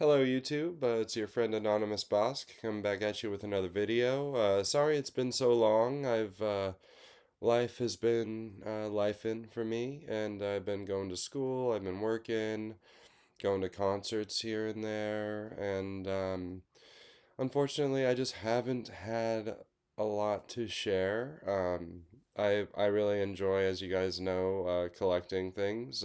Hello YouTube, it's your friend Anonymous Bosk coming back at you with another video. Sorry it's been so long. Life has been lifing for me, and I've been going to school, I've been working, going to concerts here and there, and unfortunately I just haven't had a lot to share. I really enjoy, as you guys know, collecting things.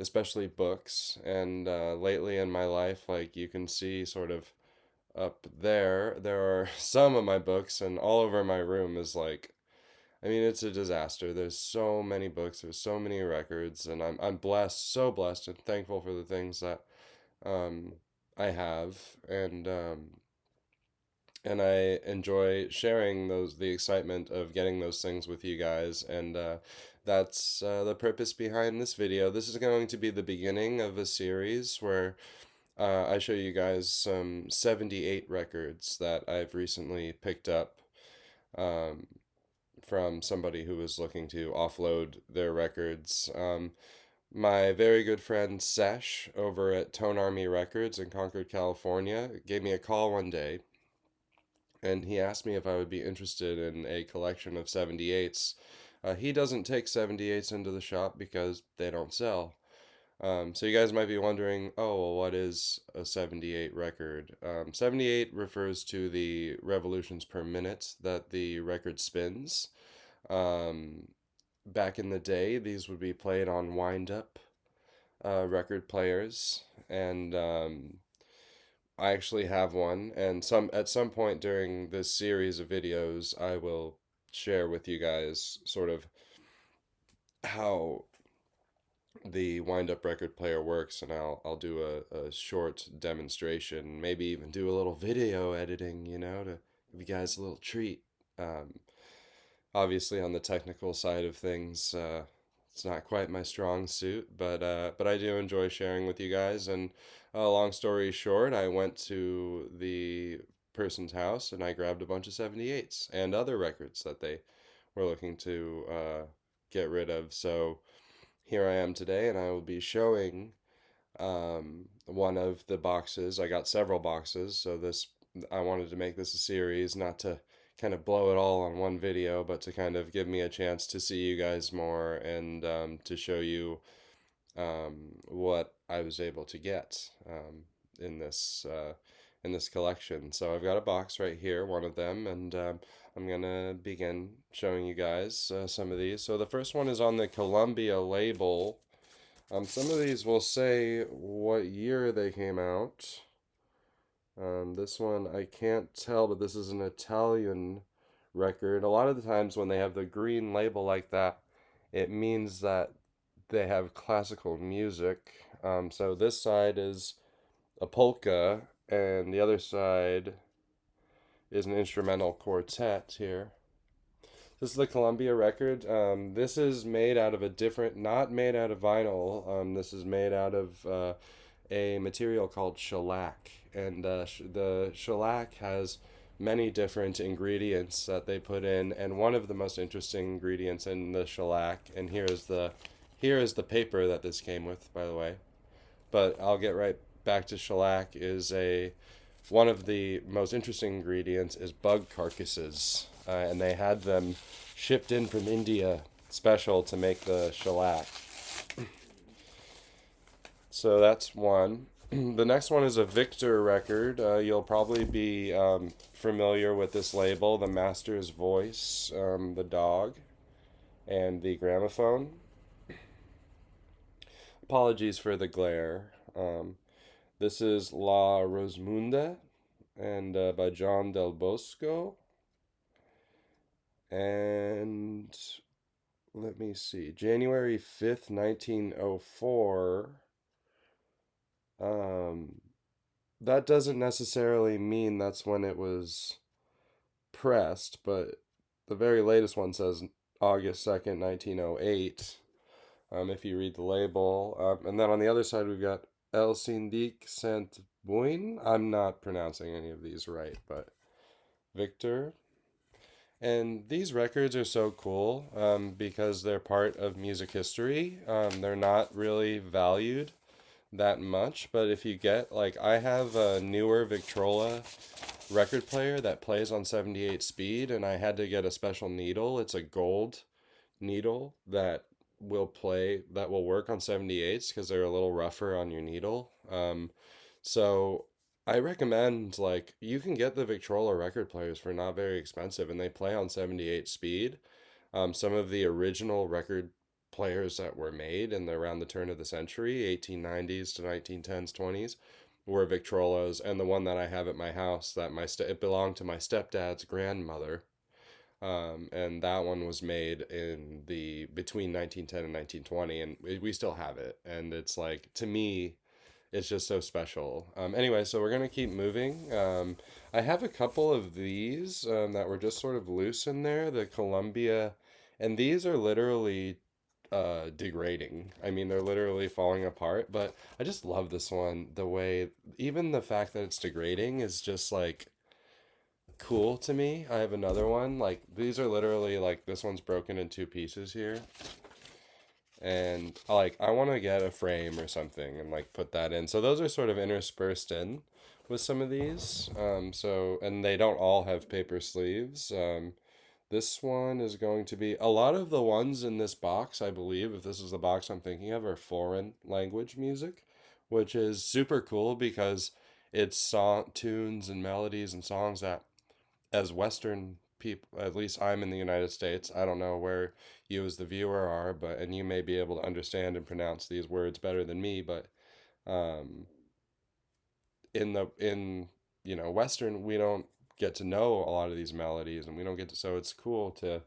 Especially books. And lately in my life, like you can see sort of up there are some of my books, and all over my room is like, I mean, it's a disaster. There's so many books, there's so many records, and I'm blessed, so blessed and thankful for the things that um, I have. And I enjoy sharing the excitement of getting those things with you guys, and that's the purpose behind this video. This is going to be the beginning of a series where I show you guys some 78 records that I've recently picked up um, from somebody who was looking to offload their records. My very good friend Sesh over at Tone Army Records in Concord, California, gave me a call one day, and he asked me if I would be interested in a collection of 78s. He doesn't take 78s into the shop because they don't sell. So you guys might be wondering, oh, well, what is a 78 record? 78 refers to the revolutions per minute that the record spins. Um, Back in the day, these would be played on wind-up record players, and I actually have one, and some at some point during this series of videos, I will share with you guys sort of how the wind-up record player works, and I'll do a short demonstration, maybe even do a little video editing, to give you guys a little treat. Um, Obviously, on the technical side of things, it's not quite my strong suit, but I do enjoy sharing with you guys. And long story short, I went to the person's house and I grabbed a bunch of 78s and other records that they were looking to get rid of. So here I am today, and I will be showing one of the boxes. I got several boxes, so this I wanted to make this a series, not to kind of blow it all on one video, but to kind of give me a chance to see you guys more, and to show you what I was able to get in this collection. So I've got a box right here, one of them, and I'm gonna begin showing you guys some of these. So the first one is on the Columbia label. Some of these will say what year they came out. This one I can't tell, but this is an Italian record. A lot of the times when they have the green label like that, it means that they have classical music. So this side is a polka, and the other side is an instrumental quartet here. This is the Columbia record. This is made out of a different, not made out of vinyl. This is made out of a material called shellac, and the shellac has many different ingredients that they put in, and one of the most interesting ingredients in the shellac, and here is the paper that this came with, by the way. But I'll get right back to shellac. Is a One of the most interesting ingredients is bug carcasses, and they had them shipped in from India special to make the shellac. So that's one. The next one is a Victor record. You'll probably be familiar with this label, the Master's Voice, the dog, and the gramophone. Apologies for the glare. This is La Rosmunda, and by John Del Bosco. And let me see, January 5th, 1904. Um, that doesn't necessarily mean that's when it was pressed, but the very latest one says August 2nd, 1908. If you read the label. And then on the other side, we've got El Syndic Saint Buin. I'm not pronouncing any of these right, but Victor. And these records are so cool because they're part of music history. They're not really valued that much, but if you get, like, I have a newer Victrola record player that plays on 78 speed, and I had to get a special needle. It's a gold needle that will work on 78s because they're a little rougher on your needle. So I recommend, like, you can get the Victrola record players for not very expensive, and they play on 78 speed. Some of the original record players that were made in around the turn of the century, 1890s to 1910s, 20s, were Victrolas, and the one that I have at my house it belonged to my stepdad's grandmother. And that one was made in the between 1910 and 1920, and we still have it. And it's like, to me, it's just so special. Anyway, so we're gonna keep moving. I have a couple of these that were just sort of loose in there. The Columbia, and these are literally degrading. I mean, they're literally falling apart. But I just love this one. The way, even the fact that it's degrading is just like cool to me. I have another one. Like, these are literally, like, this one's broken in two pieces here, and like, I want to get a frame or something and like put that in. So those are sort of interspersed in with some of these. And they don't all have paper sleeves. This one is going to be, a lot of the ones in this box, I believe, if this is the box I'm thinking of, are foreign language music, which is super cool because it's song tunes and melodies and songs that, as Western people, at least I'm in the United States. I don't know where you as the viewer are, but and you may be able to understand and pronounce these words better than me, but um, in Western, we don't get to know a lot of these melodies, and we don't get to. So it's cool to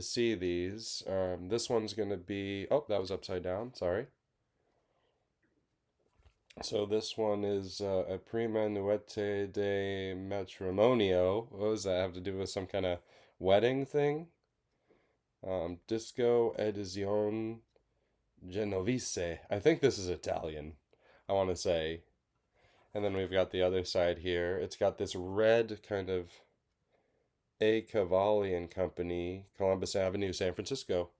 see these. This one's gonna be. Oh, that was upside down. Sorry. So this one is a prima nuete de matrimonio. What does that have to do with some kind of wedding thing? Disco Edizione Genovese. I think this is Italian, I want to say. And then we've got the other side here. It's got this red kind of A Cavalli and Company, Columbus Avenue, San Francisco,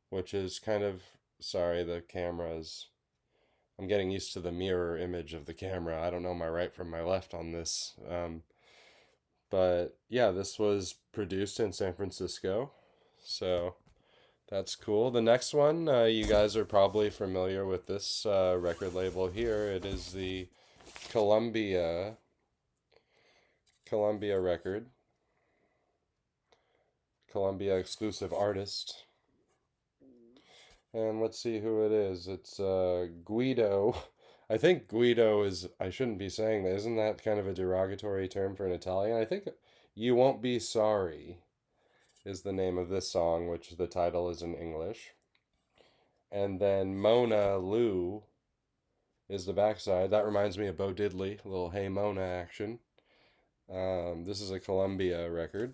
which is kind of, sorry, the camera's, I'm getting used to the mirror image of the camera. I don't know my right from my left on this. But yeah, this was produced in San Francisco. So that's cool. The next one, you guys are probably familiar with this record label here. It is the Columbia Columbia record, Columbia exclusive artist. And let's see who it is. It's Guido. I think Guido is, I shouldn't be saying that. Isn't that kind of a derogatory term for an Italian? I think You Won't Be Sorry is the name of this song, which the title is in English. And then Mona Lou is the backside. That reminds me of Bo Diddley, a little Hey Mona action. This is a Columbia record.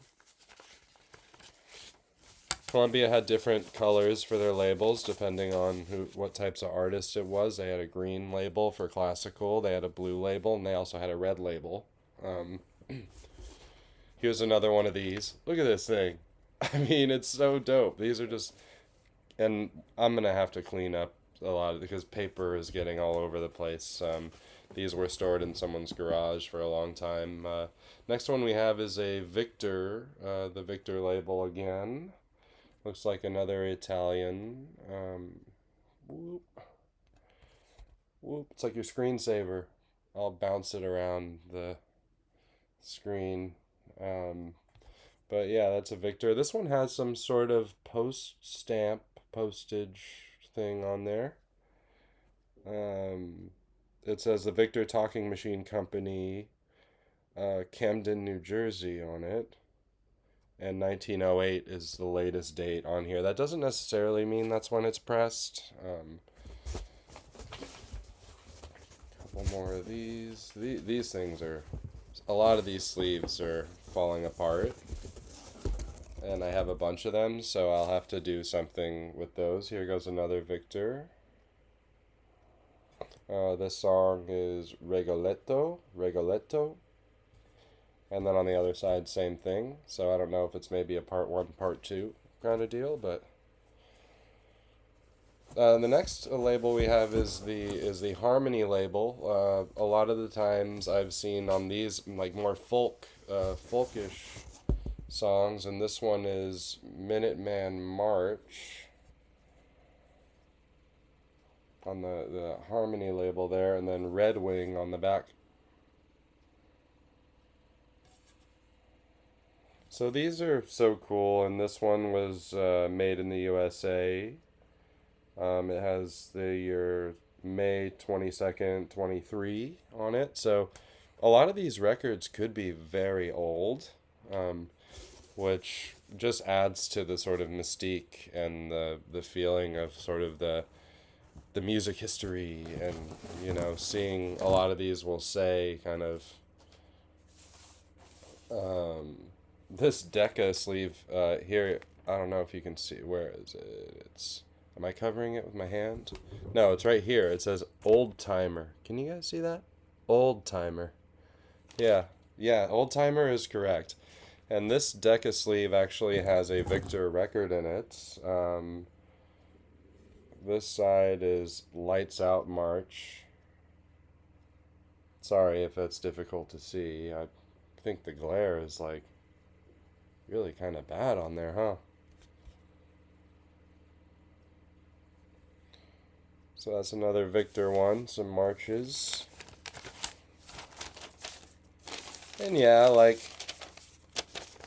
Columbia had different colors for their labels depending on what types of artists it was. They had a green label for classical, they had a blue label, and they also had a red label. Um, Here's another one of these. Look at this thing. I mean, it's so dope. These are just, and I'm gonna have to clean up a lot of, because paper is getting all over the place. These were stored in someone's garage for a long time. Next one we have is a Victor, the Victor label again. Looks like another Italian. Whoop, whoop. It's like your screensaver. I'll bounce it around the screen. Um, but yeah, that's a Victor. This one has some sort of postage thing on there. Um, it says the Victor Talking Machine Company, Camden, New Jersey on it. And 1908 is the latest date on here. That doesn't necessarily mean that's when it's pressed. A couple more of these. These things are, a lot of these sleeves are falling apart. And I have a bunch of them, so I'll have to do something with those. Here goes another Victor. This song is Regoletto. Regoletto. And then on the other side, same thing. So I don't know if it's maybe a part one, part two kind of deal, but The next label we have is the Harmony label. A lot of the times I've seen on these like more folkish songs, and this one is Minuteman March on the Harmony label there, and then Red Wing on the back. So these are so cool, and this one was made in the USA. It has the year May 22nd, 23 on it. So a lot of these records could be very old, um, which just adds to the sort of mystique and the feeling of sort of the music history. And seeing a lot of these will say kind of um, this Decca sleeve here. I don't know if you can see, where is it? It's Am I covering it with my hand? No, it's right here. It says Old Timer. Can you guys see that? Old Timer. Yeah, yeah, Old Timer is correct. And this Decca sleeve actually has a Victor record in it. This side is Lights Out March. Sorry if that's difficult to see. I think the glare is like really kind of bad on there, huh? So that's another Victor one, some marches. And yeah, like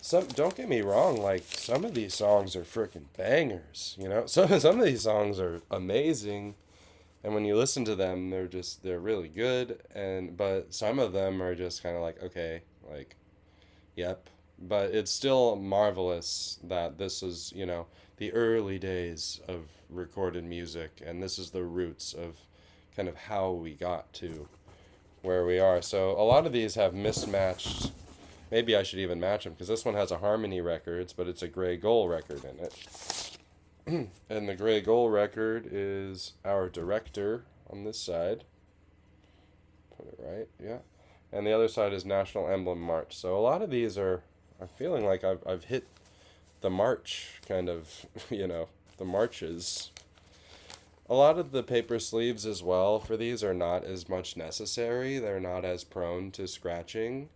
some don't get me wrong, like some of these songs are freaking bangers, you know? Some of these songs are amazing, and when you listen to them, they're really good, and but some of them are just kind of like, okay, like yep. But it's still marvelous that this is, the early days of recorded music, and this is the roots of kind of how we got to where we are. So a lot of these have mismatched. Maybe I should even match them because this one has a Harmony Records, but it's a Grey Gull record in it. And the Grey Gull record is Our Director on this side. Put it right, yeah. And the other side is National Emblem March. So a lot of these are, I'm feeling like I've hit the march kind of, the marches. A lot of the paper sleeves as well for these are not as much necessary. They're not as prone to scratching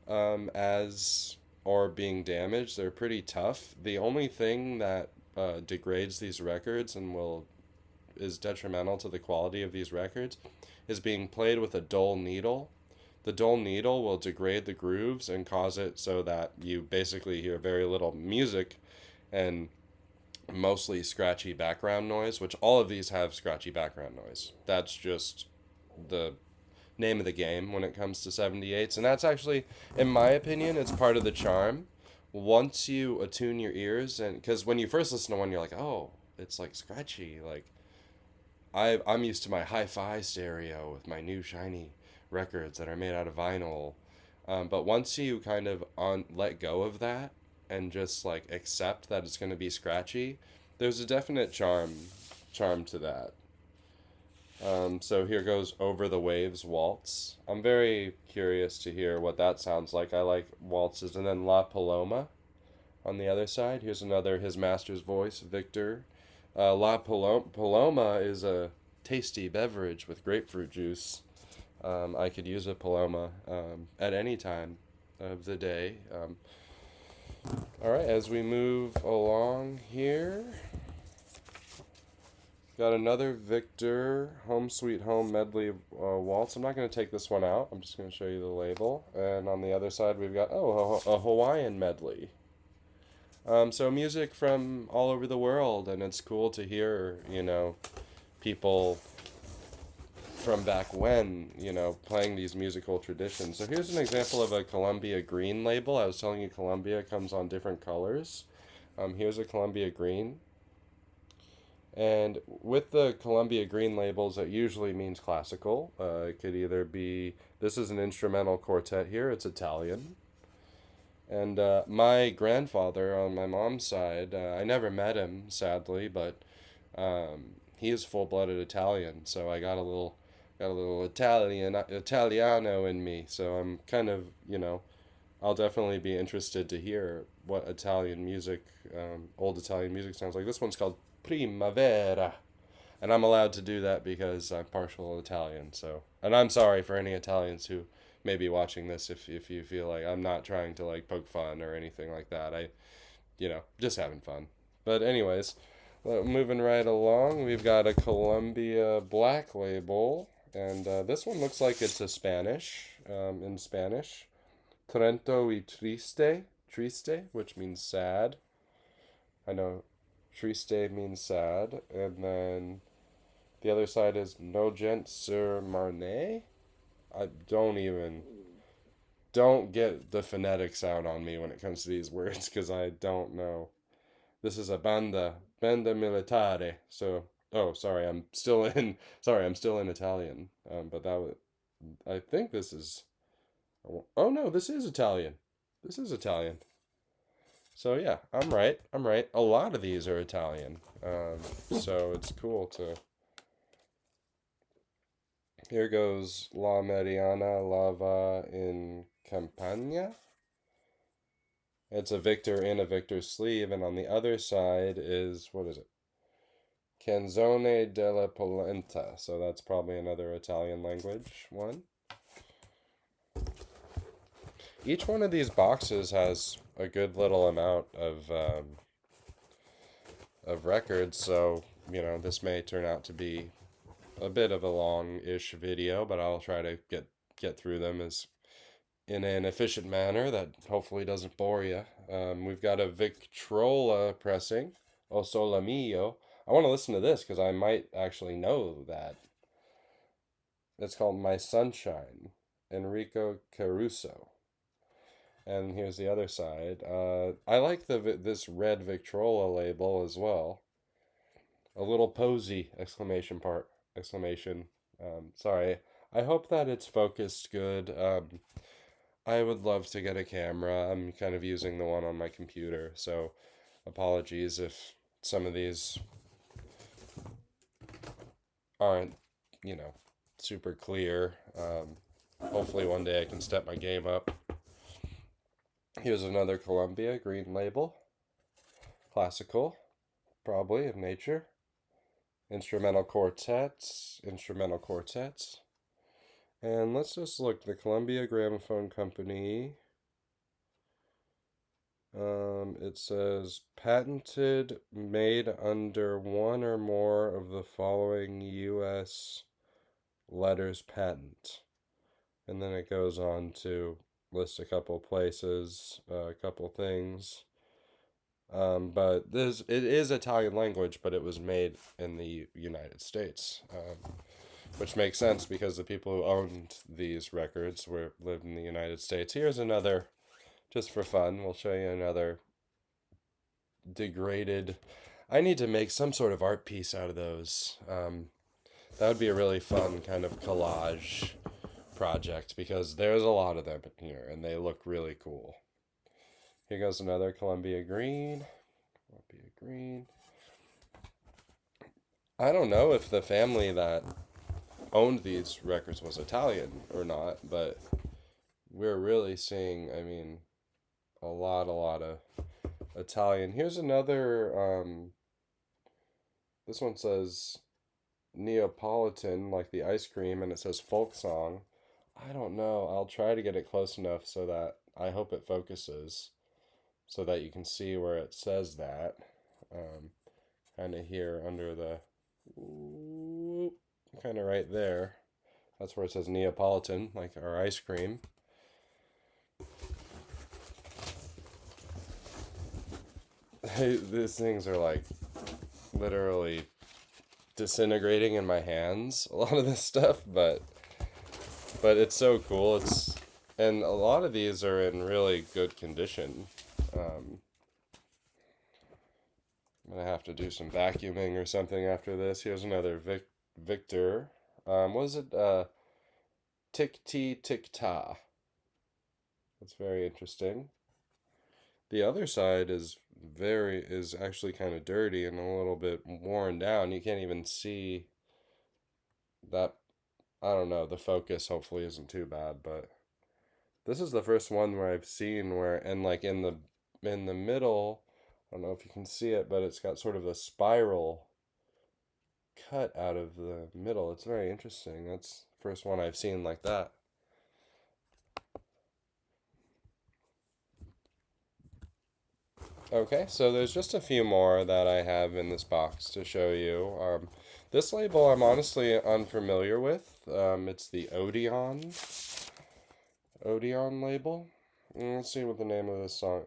as or being damaged. They're pretty tough. The only thing that degrades these records and will is detrimental to the quality of these records is being played with a dull needle. The dull needle will degrade the grooves and cause it so that you basically hear very little music and mostly scratchy background noise, which all of these have scratchy background noise. That's just the name of the game when it comes to 78s. And that's actually, in my opinion, it's part of the charm. Once you attune your ears, and because when you first listen to one, you're like, oh, it's like scratchy. Like, I'm used to my hi-fi stereo with my new shiny records that are made out of vinyl. But once you kind of let go of that and just like accept that it's going to be scratchy, there's a definite charm to that. So here goes Over the Waves Waltz. I'm very curious to hear what that sounds like. I like waltzes. And then La Paloma on the other side. Here's another His Master's Voice, Victor. Paloma is a tasty beverage with grapefruit juice. I could use a Paloma at any time of the day. All right, as we move along here, got another Victor Home Sweet Home Medley Waltz. I'm not going to take this one out. I'm just going to show you the label. And on the other side, we've got, a Hawaiian medley. So music from all over the world, and it's cool to hear, people from back when, playing these musical traditions. So here's an example of a Columbia Green label. I was telling you Columbia comes on different colors. Here's a Columbia Green. And with the Columbia Green labels, it usually means classical. It could either be, this is an instrumental quartet here, it's Italian. And my grandfather on my mom's side, I never met him, sadly, but he is full-blooded Italian, so I got a little Italiano in me. So I'm kind of, I'll definitely be interested to hear what Italian music, old Italian music sounds like. This one's called Primavera. And I'm allowed to do that because I'm partial Italian. So, and I'm sorry for any Italians who may be watching this if you feel like I'm not trying to like poke fun or anything like that. Just having fun. But anyways, moving right along, we've got a Columbia Black Label, and this one looks like it's a Spanish, in Spanish. Trento y triste, which means sad. I know triste means sad, and then the other side is Nogent sur Marne. I don't get the phonetics out on me when it comes to these words because I don't know. This is a banda militare. So, oh, sorry, I'm still in Italian. But I think this is, oh no, this is Italian. This is Italian. So yeah, I'm right. I'm right. A lot of these are Italian. So it's cool to. Here goes La Mariana Lava in Campania. It's a Victor in a Victor sleeve, and on the other side is, what is it? Canzone della Polenta. So that's probably another Italian language one. Each one of these boxes has a good little amount of records, so this may turn out to be a bit of a long-ish video, but I'll try to get through them as in an efficient manner that hopefully doesn't bore you. We've got a Victrola pressing, O Sole Mio. I want to listen to this because I might actually know that. It's called My Sunshine, Enrico Caruso. And here's the other side. I like this red Victrola label as well. A little posy exclamation. Sorry. I hope that it's focused good. I would love to get a camera. I'm kind of using the one on my computer, so apologies if some of these aren't, super clear. Hopefully one day I can step my game up. Here's another Columbia green label. Classical, probably, of nature. Instrumental quartets. And let's just look. The Columbia Gramophone Company. It says patented, made under one or more of the following U.S. letters patent. And then it goes on to list a couple places, a couple things. But it is Italian language, but it was made in the United States, which makes sense because the people who owned these records lived in the United States. Here's another, just for fun. We'll show you another degraded. I need to make some sort of art piece out of those. That would be a really fun kind of collage project because there's a lot of them in here and they look really cool. Here goes another Columbia Green. I don't know if the family that owned these records was Italian or not, but we're really seeing, a lot of Italian. Here's another, this one says Neapolitan, like the ice cream, and it says folk song. I don't know. I'll try to get it close enough so that I hope it focuses so that you can see where it says that. Kind of here under the, kind of right there. That's where it says Neapolitan, like our ice cream. These things are like literally disintegrating in my hands, a lot of this stuff, but it's so cool. And a lot of these are in really good condition. I'm gonna have to do some vacuuming or something after this. Here's another Victor. What is it? Tic-Ti-Tic-Ta. That's very interesting. The other side is actually kind of dirty and a little bit worn down. You can't even see that. I don't know. The focus hopefully isn't too bad, but this is the first one where I've seen where, and like in the middle, I don't know if you can see it, but it's got sort of a spiral cut out of the middle. It's very interesting. That's the first one I've seen like that. Okay, so there's just a few more that I have in this box to show you. This label I'm honestly unfamiliar with. It's the Odeon label. Let's see what the name of this song.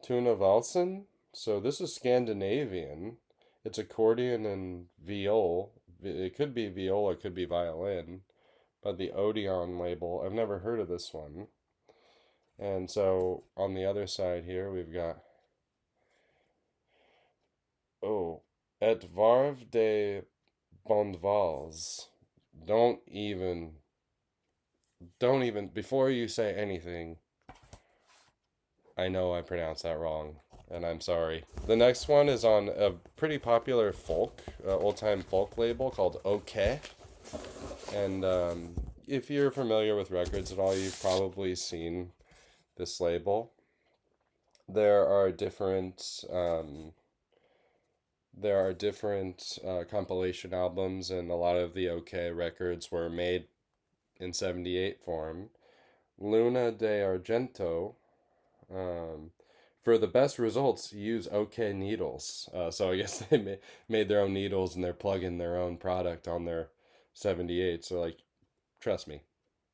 Tuna Valsen. So this is Scandinavian. It's accordion and viol. It could be viola, it could be violin. But the Odeon label, I've never heard of this one. And so on the other side here, we've got, oh, Et Varv de Bondvals. Don't even, before you say anything, I know I pronounced that wrong, and I'm sorry. The next one is on a pretty popular folk, old-time folk label called OK. And if you're familiar with records at all, you've probably seen this label. There are different compilation albums, and a lot of the OK records were made in 78 form. Luna de Argento, for the best results, use OK needles. So I guess they made their own needles and they're plugging their own product on their 78. So, like, trust me,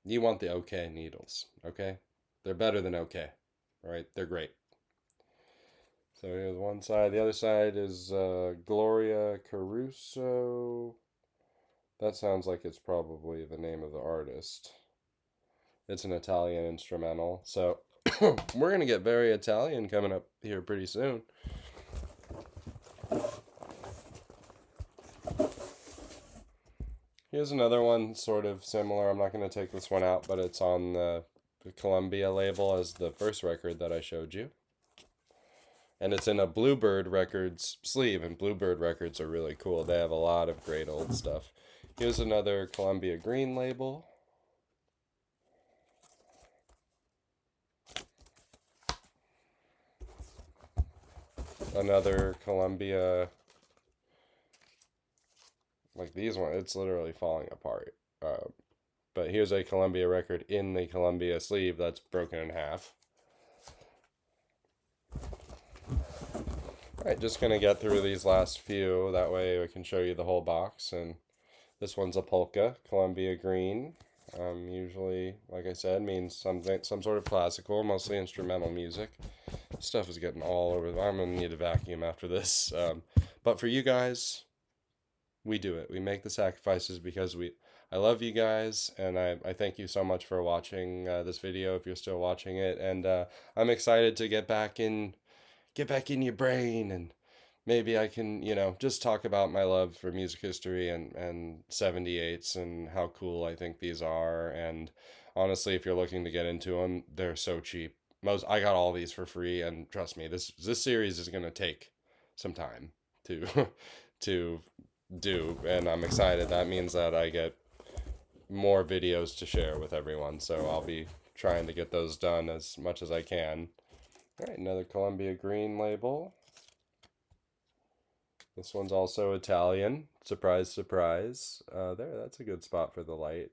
you want the OK needles, okay? They're better than OK, right? They're great. So here's one side. The other side is Gloria Caruso. That sounds like it's probably the name of the artist. It's an Italian instrumental. So we're going to get very Italian coming up here pretty soon. Here's another one sort of similar. I'm not going to take this one out, but it's on the Columbia label as the first record that I showed you. And it's in a Bluebird Records sleeve, and Bluebird Records are really cool. They have a lot of great old stuff. Here's another Columbia Green label. Another Columbia, like these ones, it's literally falling apart. But here's a Columbia record in the Columbia sleeve that's broken in half. Alright, just going to get through these last few, that way I can show you the whole box. And this one's a polka, Columbia Green. Usually, like I said, means some sort of classical, mostly instrumental music. Stuff is getting all over. I'm going to need a vacuum after this. But for you guys, we do it. We make the sacrifices because I love you guys, and I thank you so much for watching this video if you're still watching it. And I'm excited to get back in your brain, and maybe I can, just talk about my love for music history and 78s and how cool I think these are. And honestly, if you're looking to get into them, they're so cheap. I got all these for free, and trust me, this series is going to take some time to to do, and I'm excited. That means that I get more videos to share with everyone, so I'll be trying to get those done as much as I can. All right, another Columbia Green label. This one's also Italian. Surprise, surprise. There, that's a good spot for the light.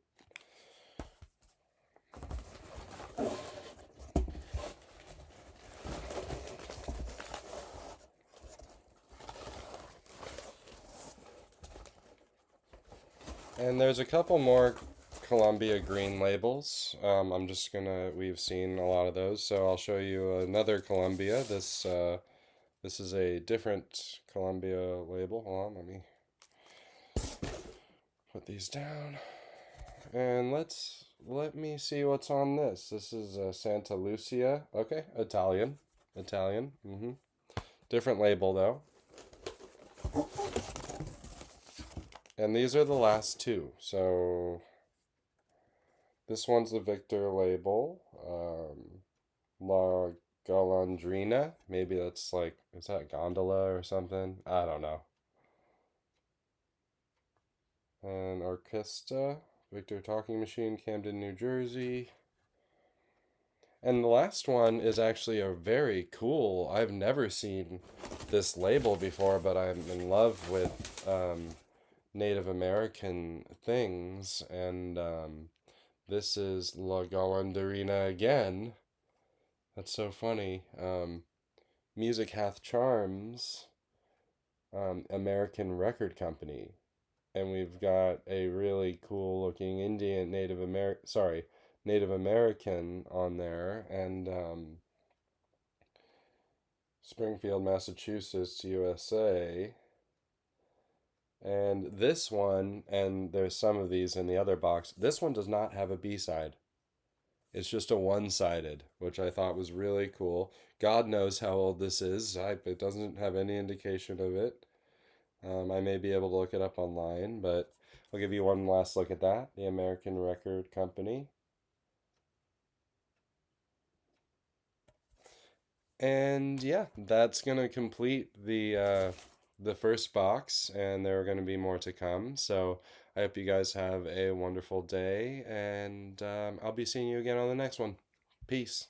And there's a couple more Columbia Green labels. We've seen a lot of those, so I'll show you another Columbia. This is a different Columbia label. Hold on, let me put these down. And let me see what's on this. This is Santa Lucia. Okay, Italian. Different label though. And these are the last two. So this one's the Victor label. La Galandrina. Maybe that's like, is that gondola or something? I don't know. And Orchestra, Victor Talking Machine, Camden, New Jersey. And the last one is actually a very cool, I've never seen this label before, but I'm in love with Native American things, and this is La Golondrina again. That's so funny. Music Hath Charms, American record company, and we've got a really cool looking Indian Native American on there, and Springfield, Massachusetts, USA. And this one, and there's some of these in the other box, this one does not have a B side. It's just a one-sided, which I thought was really cool. God knows how old this is. It doesn't have any indication of it. I may be able to look it up online, but I'll give you one last look at that. The American Record Company. And yeah, that's gonna complete the first box, and there are gonna be more to come. So I hope you guys have a wonderful day, and I'll be seeing you again on the next one. Peace.